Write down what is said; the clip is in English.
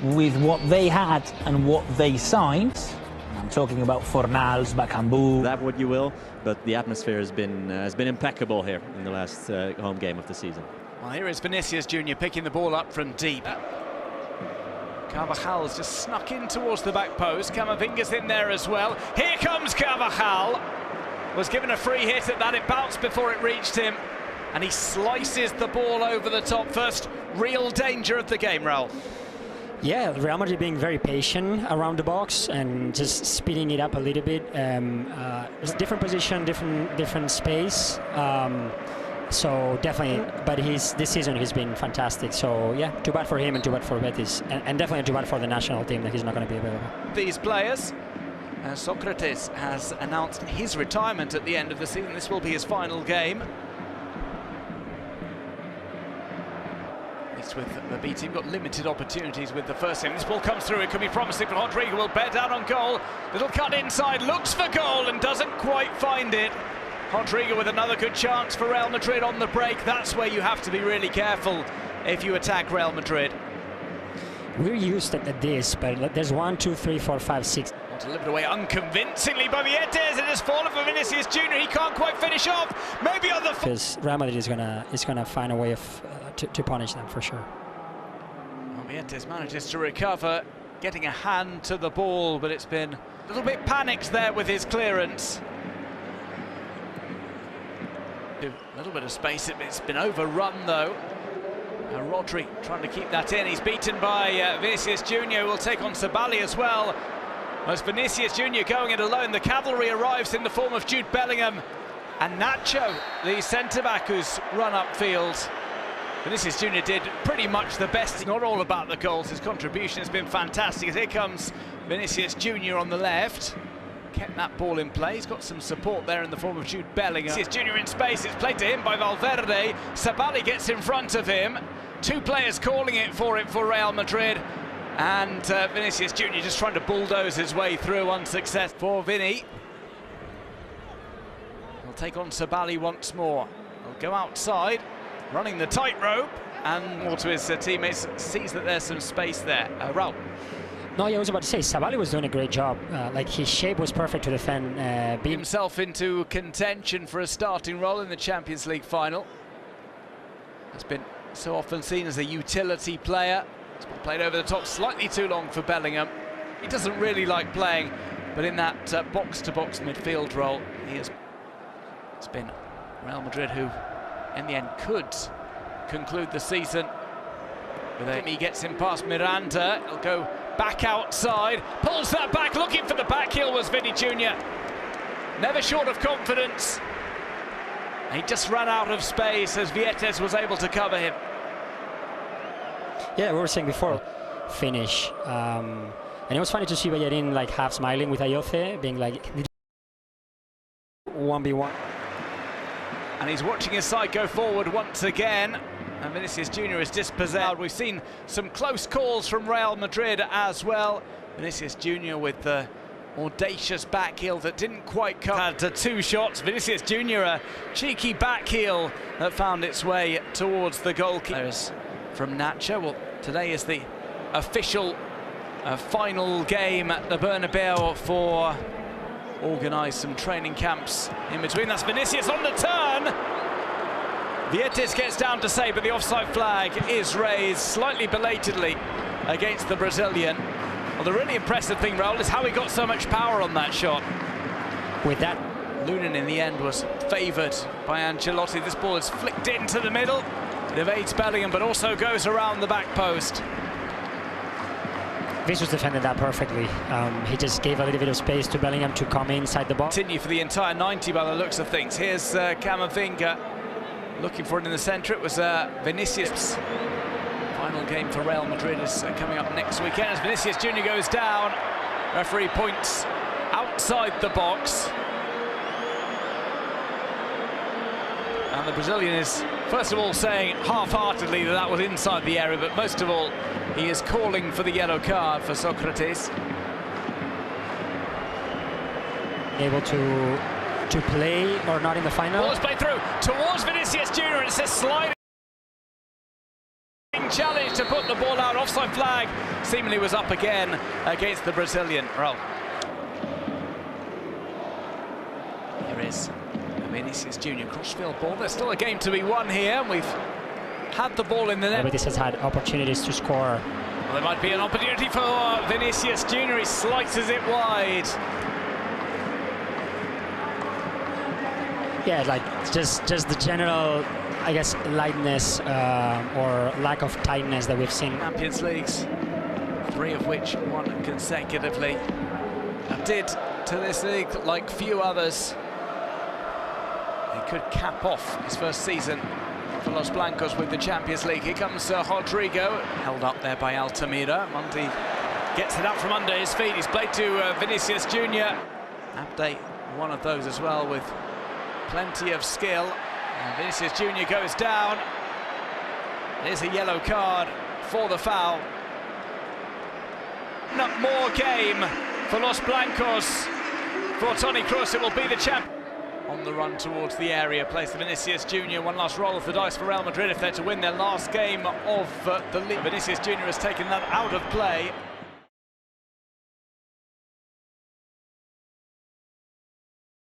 with what they had and what they signed. I'm talking about Fornals, Bakambu. That what you will, but the atmosphere has been impeccable here in the last home game of the season. Well, here is Vinicius Jr picking the ball up from deep. Carvajal's just snuck in towards the back post. Camavinga's in there as well. Here comes Carvajal. Was given a free hit at that. It bounced before it reached him. And he slices the ball over the top. First real danger of the game, Raul. Yeah, Real Madrid being very patient around the box and just speeding it up a little bit. It's different position, different space. So definitely, but this season he's been fantastic. So yeah, too bad for him and too bad for Betis, and definitely too bad for the national team that he's not going to be available. These players, Socrates has announced his retirement at the end of the season. This will be his final game. With the B team, got limited opportunities with the first team. This ball comes through, it could be promising, but Rodrigo will bear down on goal. Little cut inside, looks for goal and doesn't quite find it. Rodrigo with another good chance for Real Madrid on the break. That's where you have to be really careful if you attack Real Madrid. We're used to this, but there's 1, 2, 3, 4, 5, 6. Delivered away unconvincingly by Betis. It has fallen for Vinicius Jr. He can't quite finish off. Maybe on the because Real Madrid is gonna find a way of to punish them for sure. Well, Betis manages to recover, getting a hand to the ball, but it's been a little bit panicked there with his clearance. A little bit of space. It's been overrun though. Rodri trying to keep that in. He's beaten by Vinicius Jr. Will take on Sabali as well. As Vinicius Jr. going it alone, the cavalry arrives in the form of Jude Bellingham and Nacho, the centre-back who's run upfield. Vinicius Jr. did pretty much the best. It's not all about the goals. His contribution has been fantastic. As here comes Vinicius Jr. on the left. Kept that ball in play. He's got some support there in the form of Jude Bellingham. Vinicius Jr. in space. It's played to him by Valverde. Sabali gets in front of him. Two players calling it for Real Madrid. And Vinicius Jr. just trying to bulldoze his way through, unsuccessful for Vinny. He'll take on Sabali once more. He'll go outside, running the tightrope, and more to his teammates, sees that there's some space there. Raul. No, yeah, I was about to say, Sabali was doing a great job. Like, his shape was perfect to defend. Himself into contention for a starting role in the Champions League final. Has been so often seen as a utility player. It's been played over the top slightly too long for Bellingham. He doesn't really like playing, but in that box-to-box midfield role, it's been Real Madrid who, in the end, could conclude the season. He gets him past Miranda. He'll go back outside, pulls that back, looking for the back heel was Vinny Jr. Never short of confidence. He just ran out of space as Betis was able to cover him. Yeah, we were saying before, finish. And it was funny to see Bellerin like half smiling with Ayoce, being like 1v1. And he's watching his side go forward once again. And Vinicius Jr. is dispossessed. We've seen some close calls from Real Madrid as well. Vinicius Jr. with the audacious back heel that didn't quite come. Had two shots. Vinicius Jr. a cheeky back heel that found its way towards the goalkeeper. From Nacho. Well, today is the official final game at the Bernabeu for organised some training camps in between. That's Vinicius on the turn. Betis gets down to save, but the offside flag is raised slightly belatedly against the Brazilian. Well, the really impressive thing, Raul, is how he got so much power on that shot. With that, Lunin in the end was favoured by Ancelotti. This ball is flicked into the middle. It evades Bellingham, but also goes around the back post. Vinicius defended that perfectly. He just gave a little bit of space to Bellingham to come inside the box. Continue for the entire 90 by the looks of things. Here's Camavinga looking for it in the centre. It was Vinicius. Final game for Real Madrid is coming up next weekend as Vinicius Jr. goes down. Referee points outside the box. And the Brazilian is, first of all, saying half-heartedly that that was inside the area, but most of all, he is calling for the yellow card for Socrates. Able to play or not in the final. Ball is played through towards Vinicius Jr. and it's a sliding pressing challenge to put the ball out. Offside flag seemingly was up again against the Brazilian. Roll. Here is Vinicius Jr. crossfield ball. There's still a game to be won here. We've had the ball in the net. Betis has had opportunities to score. Well, there might be an opportunity for Vinicius Jr. He slices it wide. Yeah, like just the general, I guess, lightness or lack of tightness that we've seen. Champions Leagues, 3 of which won consecutively. Did to this league like few others. He could cap off his first season for Los Blancos with the Champions League. Here comes Rodrigo, held up there by Altamira. Mundi gets it up from under his feet. He's played to Vinicius Jr. Abde, one of those as well, with plenty of skill. And Vinicius Jr. goes down. There's a yellow card for the foul. Not more game for Los Blancos. For Toni Kroos, it will be the champ. On the run towards the area, plays to Vinicius Jr. One last roll of the dice for Real Madrid if they're to win their last game of the league. Vinicius Jr. has taken that out of play.